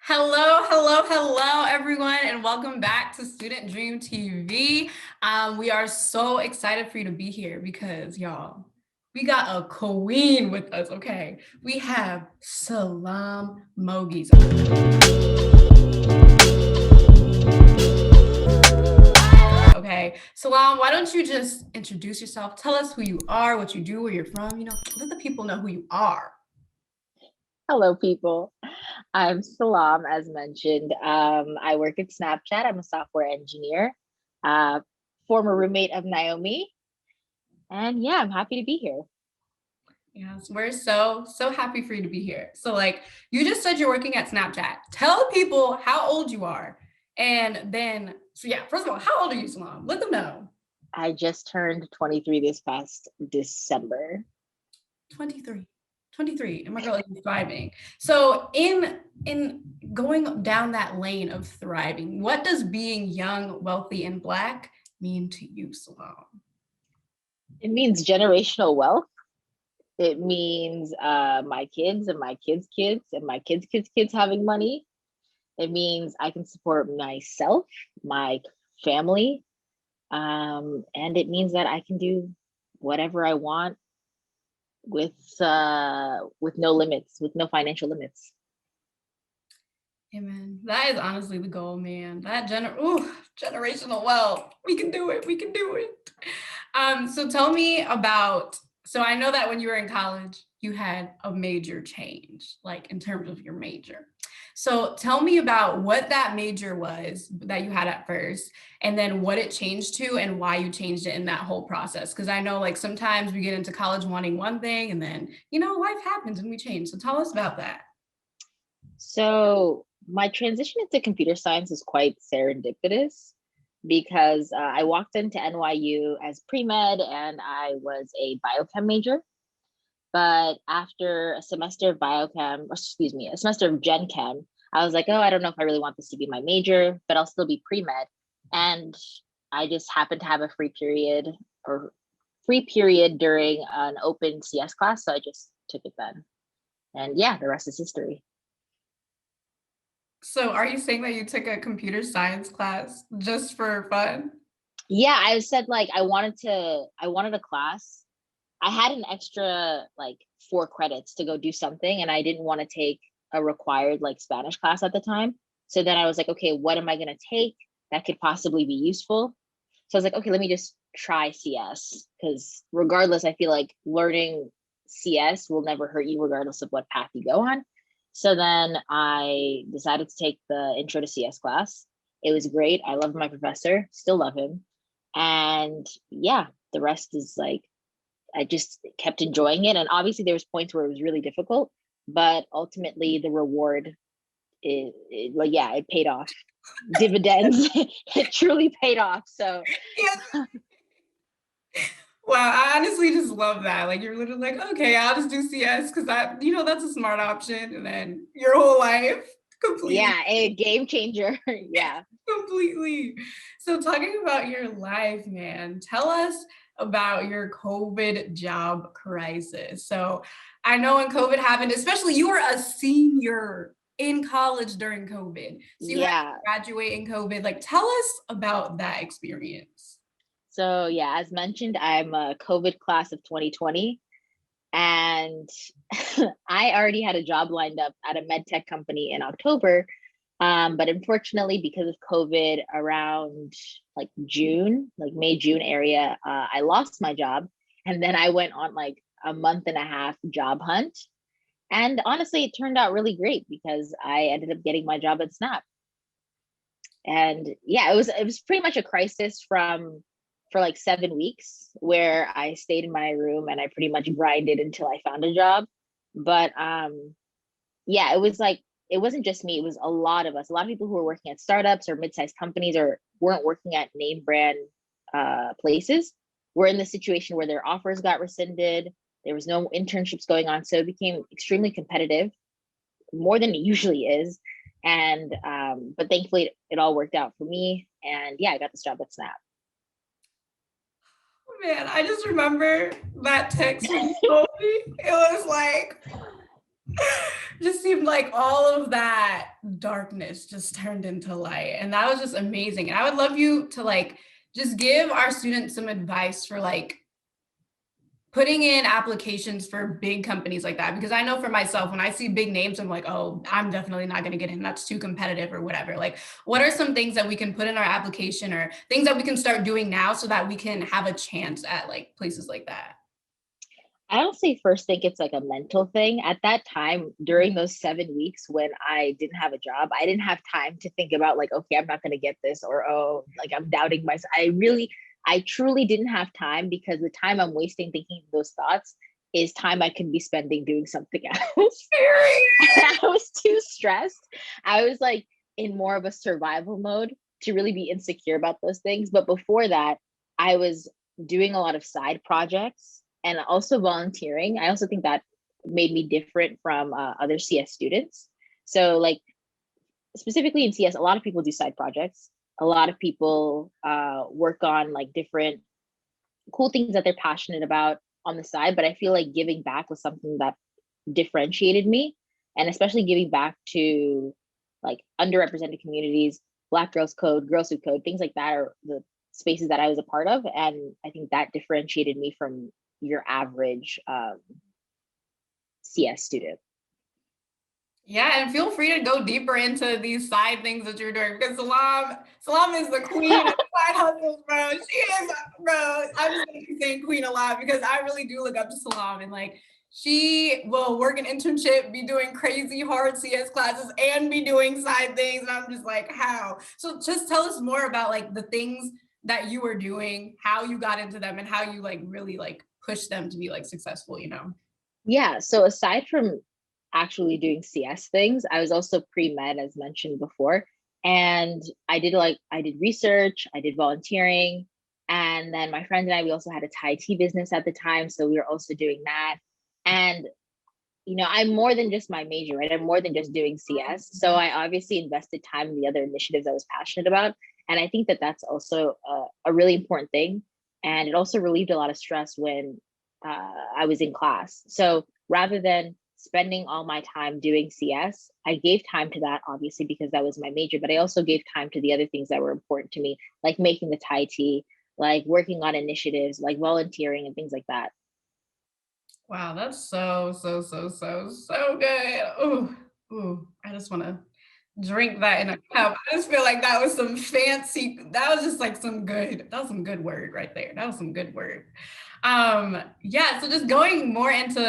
Hello, everyone, and welcome back to Student Dream TV. We are so excited for you to be here because, y'all, we got a queen with us, okay? We have Salam Mogies. Okay, Salam, why don't you just introduce yourself? Tell us who you are, what you do, where you're from. Let the people know who you are. Hello, people. I'm Salam, as mentioned. I work at Snapchat. I'm a software engineer, uh, former roommate of Naomi. And yeah, I'm happy to be here. Yes, we're so happy for you to be here. So like you just said you're working at Snapchat. Tell people how old you are. And then first of all, how old are you, Salam? Let them know. I just turned 23 this past December. 23. 23. And my girl is thriving. So in going down that lane of thriving, what does being young, wealthy, and black mean to you, Salam? It means generational wealth. It means my kids and my kids' kids and my kids' kids having money. It means I can support myself, my family, and it means that I can do whatever I want with no limits, with no financial limits. Amen. That is honestly the goal, man. Generational wealth. We can do it. We can do it. So tell me about, so I know that when you were in college, you had a major change, like in terms of your major. So tell me about what that major was that you had at first, and then what it changed to and why you changed it in that whole process. Because I know like sometimes we get into college wanting one thing and then, life happens and we change. So tell us about that. So my transition into computer science is quite serendipitous because I walked into NYU as pre-med and I was a biochem major. But after a semester of a semester of gen chem, I was like, oh, I don't know if I really want this to be my major, but I'll still be pre-med. And I just happened to have a free period during an open CS class. So I just took it then. And yeah, the rest is history. So are you saying that you took a computer science class just for fun? Yeah, I said like I wanted a class. I had an extra like 4 credits to go do something, and I didn't want to take a required like Spanish class at the time. So then I was like, okay, what am I gonna take that could possibly be useful? So I was like, okay, let me just try CS because regardless, I feel like learning CS will never hurt you regardless of what path you go on. So then I decided to take the intro to CS class. It was great. I loved my professor, still love him. And yeah, the rest is like I just kept enjoying it. And obviously there was points where it was really difficult, but ultimately the reward it paid off. Dividends. It truly paid off. So Yeah. Wow, I honestly just love that. Like you're literally like, okay, I'll just do CS because that's a smart option. And then your whole life completely, yeah, a game changer. Yeah. completely. So talking about your life, man, tell us about your COVID job crisis. So I know when COVID happened, especially you were a senior in college during COVID. So you had to Yeah. graduate in COVID. Like tell us about that experience. So yeah, as mentioned, I'm a COVID class of 2020. And I already had a job lined up at a med tech company in October. But unfortunately, because of COVID around like June, like May, June area, I lost my job. And then I went on like a month and a half job hunt. And honestly, it turned out really great because I ended up getting my job at Snap. And yeah, it was pretty much a crisis for like 7 weeks where I stayed in my room and I pretty much grinded until I found a job. But yeah, it was like it wasn't just me, it was a lot of us, a lot of people who were working at startups or mid-sized companies or weren't working at name brand places were in the situation where their offers got rescinded. There was no internships going on. So it became extremely competitive, more than it usually is. And but thankfully it all worked out for me. And yeah, I got this job at Snap. Man, I just remember that text when you told me. It was like, Just seemed like all of that darkness just turned into light. And that was just amazing. And I would love you to like just give our students some advice for like putting in applications for big companies like that. Because I know for myself, when I see big names, I'm like, oh, I'm definitely not going to get in. That's too competitive or whatever. Like, what are some things that we can put in our application or things that we can start doing now so that we can have a chance at like places like that? I honestly first think it's like a mental thing. At that time, during those 7 weeks when I didn't have a job, I didn't have time to think about like, okay, I'm not going to get this, or oh, like I'm doubting myself. I truly didn't have time, because the time I'm wasting thinking those thoughts is time I could be spending doing something else. I was too stressed. I was like in more of a survival mode to really be insecure about those things. But before that, I was doing a lot of side projects and also volunteering. I also think that made me different from other CS students. So, like, specifically in CS, a lot of people do side projects. A lot of people work on like different cool things that they're passionate about on the side. But I feel like giving back was something that differentiated me, and especially giving back to like underrepresented communities, Black Girls Code, Girls Who Code, things like that are the spaces that I was a part of. And I think that differentiated me from your average CS student. Yeah, and feel free to go deeper into these side things that you're doing because Salam is the queen of side hustles, bro. She is, bro. I'm just gonna keep saying queen a lot because I really do look up to Salam and like she will work an internship, be doing crazy hard CS classes, and be doing side things. And I'm just like, how? So just tell us more about like the things that you were doing, how you got into them, and how you like really like push them to be like successful, you know? Yeah. So aside from actually doing CS things, I was also pre-med, as mentioned before. And I did research, I did volunteering. And then my friend and I, we also had a Thai tea business at the time. So we were also doing that. And I'm more than just my major, right? I'm more than just doing CS. So I obviously invested time in the other initiatives I was passionate about. And I think that that's also a really important thing. And it also relieved a lot of stress when I was in class. So rather than spending all my time doing CS, I gave time to that, obviously, because that was my major, but I also gave time to the other things that were important to me, like making the Thai tea, like working on initiatives, like volunteering and things like that. Wow, that's so good. Ooh, ooh, I just want to drink that in a cup. I just feel like that was some fancy, that was just like that was some good word right there. That was some good word. Yeah, so just going more into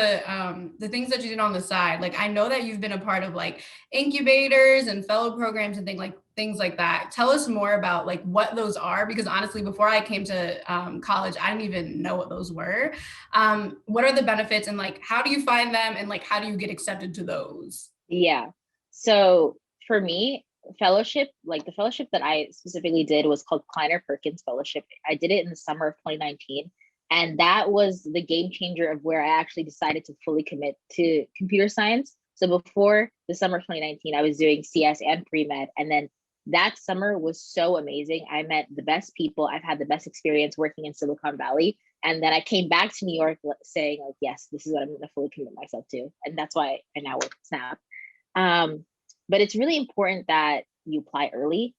the things that you did on the side. Like I know that you've been a part of like incubators and fellow programs and things like that. Tell us more about like what those are because honestly, before I came to college, I didn't even know what those were. What are the benefits and like how do you find them and like how do you get accepted to those? Yeah. So for me, fellowship, like the fellowship that I specifically did was called Kleiner Perkins Fellowship. I did it in the summer of 2019. And that was the game changer of where I actually decided to fully commit to computer science. So before the summer of 2019, I was doing CS and pre-med. And then that summer was so amazing. I met the best people. I've had the best experience working in Silicon Valley. And then I came back to New York saying, like, yes, this is what I'm going to fully commit myself to. And that's why I now work at Snap. But it's really important that you apply early,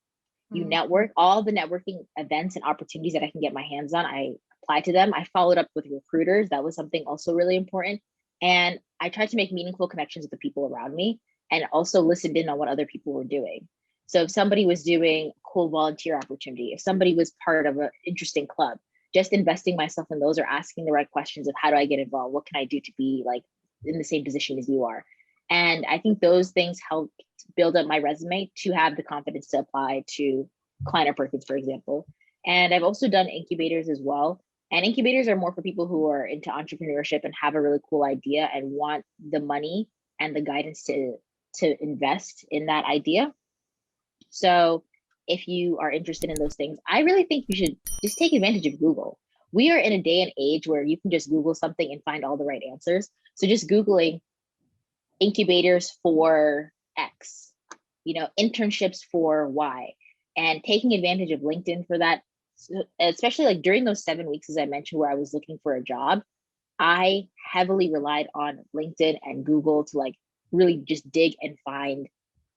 you Mhm. network, all the networking events and opportunities that I can get my hands on. I apply to them. I followed up with recruiters. That was something also really important. And I tried to make meaningful connections with the people around me and also listened in on what other people were doing. So if somebody was doing a cool volunteer opportunity, if somebody was part of an interesting club, just investing myself in those or asking the right questions of how do I get involved? What can I do to be like in the same position as you are? And I think those things help build up my resume to have the confidence to apply to Kleiner Perkins, for example. And I've also done incubators as well. And incubators are more for people who are into entrepreneurship and have a really cool idea and want the money and the guidance to invest in that idea. So if you are interested in those things, I really think you should just take advantage of Google. We are in a day and age where you can just Google something and find all the right answers. So just Googling incubators for X, internships for Y, and taking advantage of LinkedIn for that, especially like during those 7 weeks, as I mentioned, where I was looking for a job, I heavily relied on LinkedIn and Google to like really just dig and find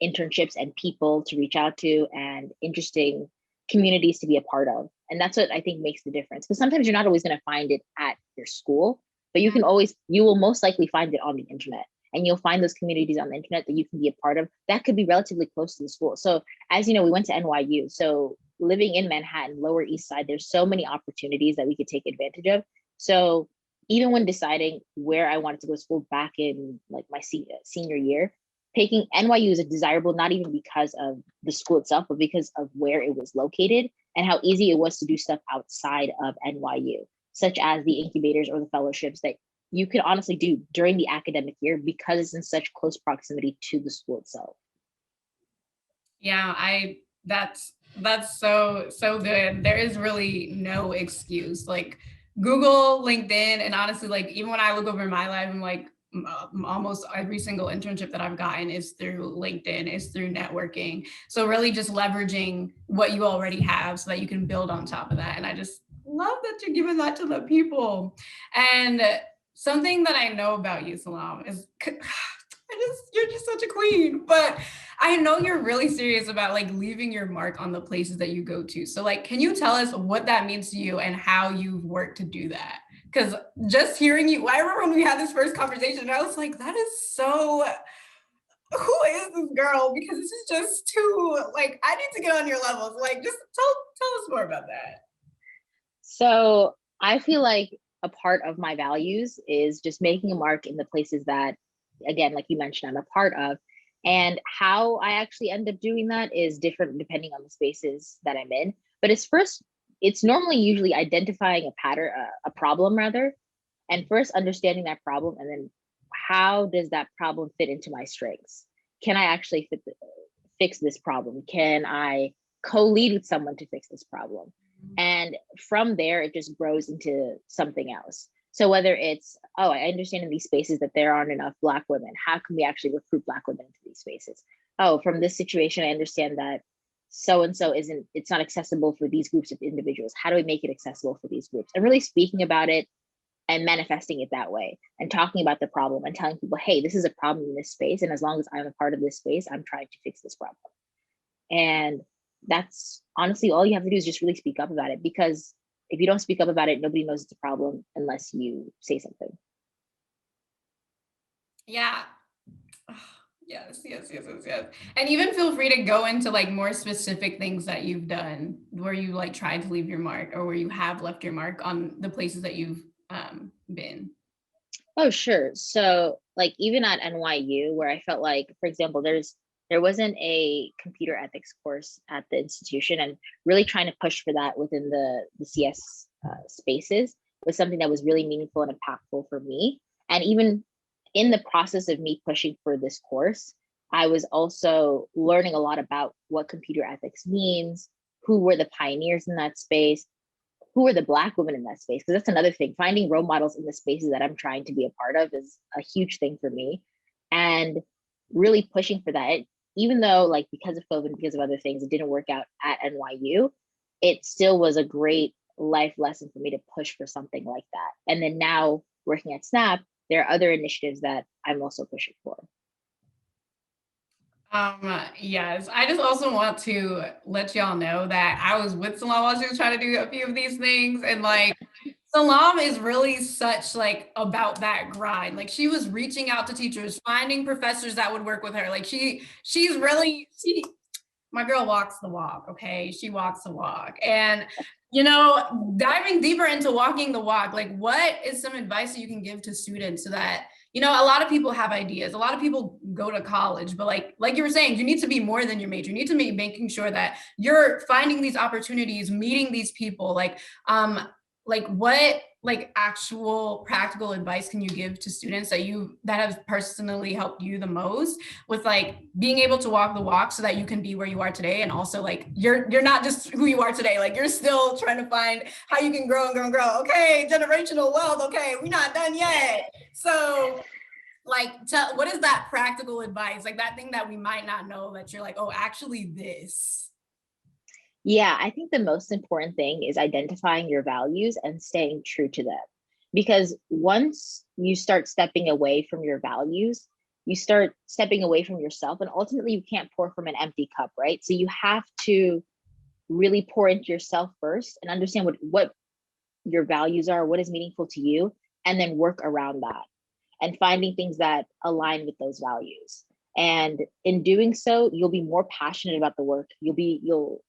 internships and people to reach out to and interesting communities to be a part of. And that's what I think makes the difference. Because sometimes you're not always going to find it at your school, but you will most likely find it on the internet. And you'll find those communities on the internet that you can be a part of that could be relatively close to the school. So, as you know, we went to NYU. So, living in Manhattan, Lower East Side, there's so many opportunities that we could take advantage of. So, even when deciding where I wanted to go to school back in like my senior year, picking NYU is a desirable, not even because of the school itself, but because of where it was located and how easy it was to do stuff outside of NYU, such as the incubators or the fellowships that you could honestly do during the academic year because it's in such close proximity to the school itself. Yeah, I that's so good. There is really no excuse. Like Google, LinkedIn, and honestly, like even when I look over my life, I'm like almost every single internship that I've gotten is through LinkedIn, is through networking. So really just leveraging what you already have so that you can build on top of that. And I just love that you're giving that to the people. And something that I know about you, Salam, is you're just such a queen. But I know you're really serious about like leaving your mark on the places that you go to. So like, can you tell us what that means to you and how you've worked to do that? Because just hearing you, I remember when we had this first conversation, I was like, that is so, who is this girl? Because this is just too, like, I need to get on your levels. Like, just tell us more about that. So I feel like a part of my values is just making a mark in the places that, again, like you mentioned, I'm a part of. And how I actually end up doing that is different depending on the spaces that I'm in. But it's normally usually identifying a pattern, a problem rather, and first understanding that problem, and then how does that problem fit into my strengths? Can I actually fix this problem? Can I co-lead with someone to fix this problem? And from there, it just grows into something else. So whether it's, oh, I understand in these spaces that there aren't enough Black women, how can we actually recruit Black women into these spaces? Oh, from this situation, I understand that so and so it's not accessible for these groups of individuals. How do we make it accessible for these groups? And really speaking about it and manifesting it that way and talking about the problem and telling people, hey, this is a problem in this space. And as long as I'm a part of this space, I'm trying to fix this problem. And that's honestly all you have to do is just really speak up about it, because if you don't speak up about it, nobody knows it's a problem unless you say something. Yeah. Yes. And even feel free to go into like more specific things that you've done where you like tried to leave your mark or where you have left your mark on the places that you've been. Oh, sure. So like even at NYU, where I felt like, for example, there wasn't a computer ethics course at the institution, and really trying to push for that within the CS spaces was something that was really meaningful and impactful for me. And even in the process of me pushing for this course, I was also learning a lot about what computer ethics means, who were the pioneers in that space, who are the Black women in that space. Because that's another thing. Finding role models in the spaces that I'm trying to be a part of is a huge thing for me. And really pushing for that. Even though, like, because of COVID, because of other things, it didn't work out at NYU, it still was a great life lesson for me to push for something like that. And then now working at Snap, there are other initiatives that I'm also pushing for. Yes, I just also want to let y'all know that I was with Salam while she was trying to do a few of these things. And like Salam is really such like about that grind. Like she was reaching out to teachers, finding professors that would work with her. Like she's really my girl walks the walk, okay? She walks the walk. And diving deeper into walking the walk, like what is some advice that you can give to students so that a lot of people have ideas. A lot of people go to college, but like you were saying, you need to be more than your major. You need to be making sure that you're finding these opportunities, meeting these people. Like what like actual practical advice can you give to students that have personally helped you the most with like being able to walk the walk so that you can be where you are today, and also like you're not just who you are today, like you're still trying to find how you can grow and grow and grow. Okay, generational wealth. Okay, we're not done yet. So like what is that practical advice, like that thing that we might not know that you're like, oh, actually this. Yeah, I think the most important thing is identifying your values and staying true to them. Because once you start stepping away from your values, you start stepping away from yourself, and ultimately you can't pour from an empty cup, right? So you have to really pour into yourself first and understand what your values are, what is meaningful to you, and then work around that and finding things that align with those values. And in doing so, you'll be more passionate about the work. You'll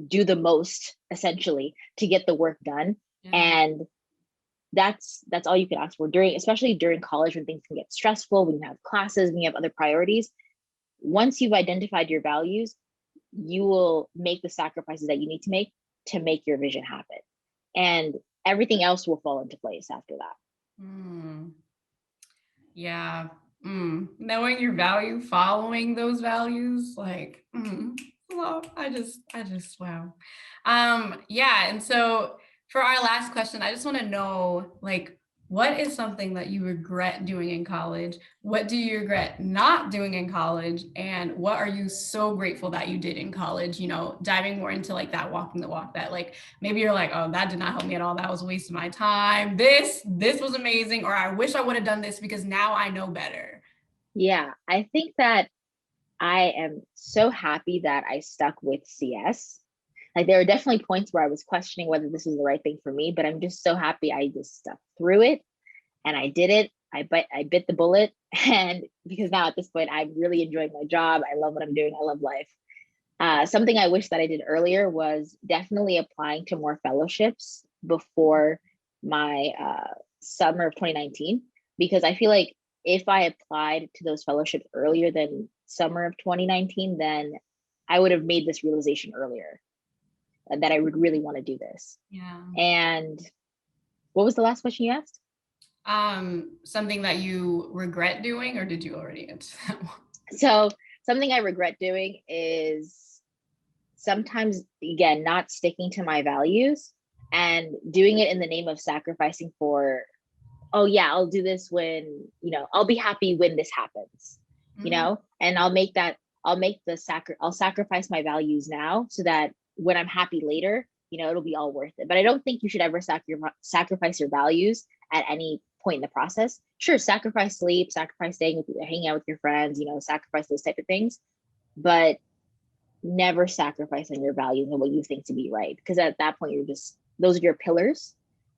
do the most essentially to get the work done. Yeah. And that's all you can ask for, especially during college, when things can get stressful, when you have classes, when you have other priorities. Once you've identified your values, you will make the sacrifices that you need to make your vision happen. And everything else will fall into place after that. Yeah. Knowing your value, following those values, like, well, I just, wow. Yeah. And so for our last question, I just want to know, like, what is something that you regret doing in college? What do you regret not doing in college? And what are you so grateful that you did in college? You know, diving more into like that walking the walk, that like maybe you're like, oh, that did not help me at all. That was a waste of my time. This was amazing. Or I wish I would have done this because now I know better. Yeah, I think that I am so happy that I stuck with CS. Like, there were definitely points where I was questioning whether this was the right thing for me, but I'm just so happy I just stuck through it and I did it. I bit the bullet. And because now at this point, I'm really enjoying my job. I love what I'm doing. I love life. Something I wish that I did earlier was definitely applying to more fellowships before my summer of 2019, because I feel like if I applied to those fellowships earlier than summer of 2019, then I would have made this realization earlier that I would really want to do this. Yeah. And what was the last question you asked? Something that you regret doing, or did you already answer that one? So something I regret doing is sometimes, again, not sticking to my values and doing it in the name of sacrificing for, oh yeah, I'll do this when, I'll be happy when this happens, and I'll sacrifice my values now so that when I'm happy later, it'll be all worth it. But I don't think you should ever sacrifice your values at any point in the process. Sure, sacrifice sleep, sacrifice hanging out with your friends, sacrifice those type of things, but never sacrifice on your values and what you think to be right. Because at that point, those are your pillars,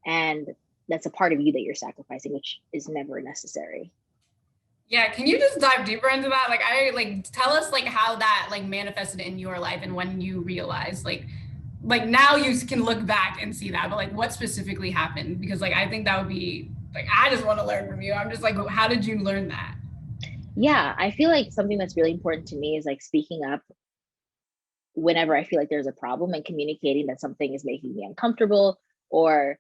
and that's a part of you that you're sacrificing, which is never necessary. Yeah, can you just dive deeper into that? Tell us like how that like manifested in your life and when you realized like now you can look back and see that, but like what specifically happened? Because like I think that would be like, I just want to learn from you. I'm just like, how did you learn that? Yeah, I feel like something that's really important to me is like speaking up whenever I feel like there's a problem and communicating that something is making me uncomfortable, or,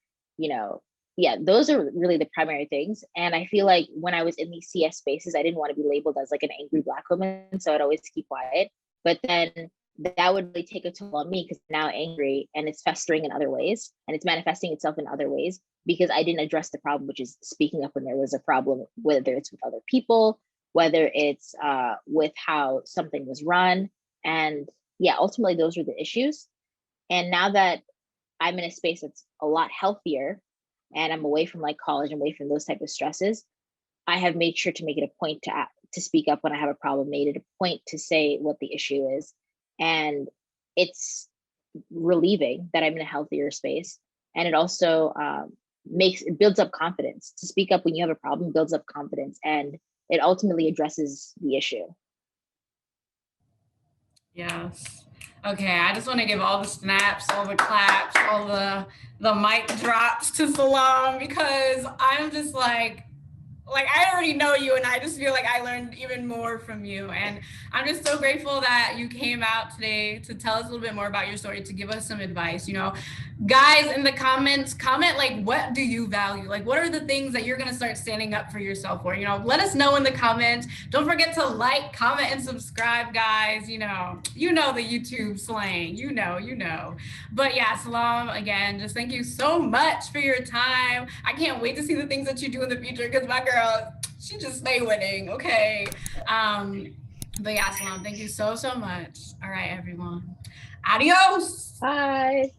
yeah, those are really the primary things. And I feel like when I was in these CS spaces, I didn't want to be labeled as like an angry Black woman. So I'd always keep quiet. But then that would really take a toll on me, because I'm now angry and it's festering in other ways and it's manifesting itself in other ways because I didn't address the problem, which is speaking up when there was a problem, whether it's with other people, whether it's with how something was run. And yeah, ultimately those are the issues. And now that I'm in a space that's a lot healthier and I'm away from like college and away from those type of stresses, I have made sure to make it a point to speak up when I have a problem, made it a point to say what the issue is. And it's relieving that I'm in a healthier space. And it also builds up confidence. To speak up when you have a problem builds up confidence, and it ultimately addresses the issue. Yes. Okay, I just want to give all the snaps, all the claps, all the mic drops to Salam, because I'm just like I already know you, and I just feel like I learned even more from you. And I'm just so grateful that you came out today to tell us a little bit more about your story, to give us some advice. Guys, in the comments, comment like, what do you value? Like, what are the things that you're going to start standing up for yourself for? Let us know in the comments. Don't forget to like, comment, and subscribe, guys. You know the YouTube slang, you know. But yeah, Salam, again, just thank you so much for your time. I can't wait to see the things that you do in the future, because my girl, she just stay winning. Okay. But yeah, Salam, thank you so much. All right, everyone. Adios. Bye.